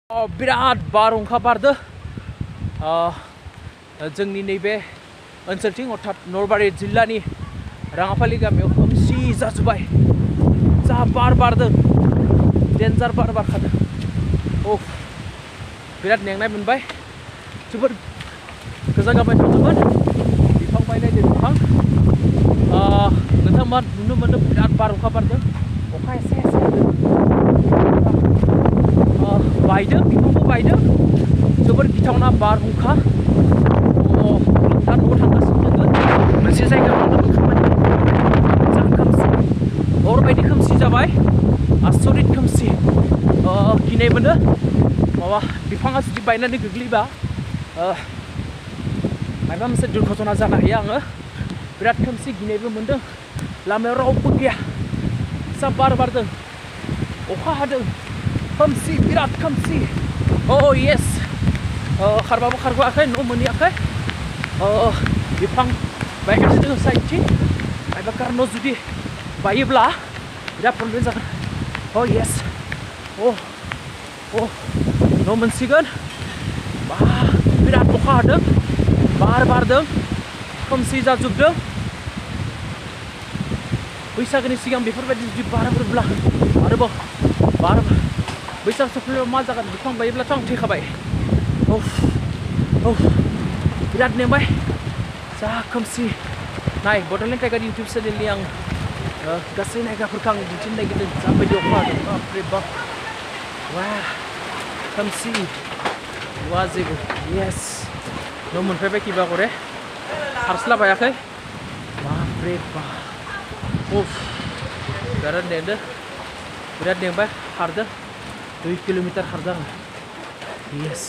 बिराद बारहुंखा बारदों जोंनि नैबे ओनसोलथिं अर्थात नलबारि जिल्लानि राङापालि गामियाव खोमसि जाजोब्बाय जा बार बारदों डेन्जार बार बारखादों बिराद मेंनाय मोनबाय जोबोद गोजान गाबाय थांदोंमोन बिफां बायनायदों बिफां नोंथांमोना नुनो मोनदों बिराद बारहुंखा बारदों अखा एसे एसे हादों बायदों बिफांबो बायदों जोबोद गिथावना बारहुंखा दा न'आव थांगासिनो दङ मोनसे जायगायाव थांदोंमोन खामानि जा खोमसि अरबायदि खोमसि जाबाय आसरित खोमसि गिनाय मोनो माबा बिफाङा जुदि बायनानै गोग्लैबा माबा मोनसे दुर्घटना जानो हायो आङो बिराद खोमसि गिनायबो मोनदों लामायाव रावबो गैया जा बार बारदों अखा हादों खोमसि बिराद खोमसि येस खारबाबो खारग'आखै न' मोनहैयाखै बिफां बायगासिनो दङ साइडथिं माबा कारनाव जुदि बायोब्ला बिराद प्रब्लेम जागोन येस न' मोनसिगोन बिराद अखा हादों बार बारदों खोमसि जाजोबदों बैसागोनि सिगां बेफोरबायदि जुदि बारबोब्ला आरोबाव बैसाग सफैब्ला मा जागोन बिफां बायोब्लाथ' आं थैखाबाय बिराद नेबाय जा खोमसि नाय बड'लेण्ड टाइगार इउटुब चेनेलनि आं गासै नायग्राफोरखौ आं दिन्थिनो नागिरदों जाबायदि अखा हादों बापरे बाप खोमसि नुवा जेबो येस न' मोनफैबाय किबा करे हारस्लाबायाखै बापरे बाप बिराद नेदों बिराद नेबाय खारदों 2 किल'मिटार खारदों येस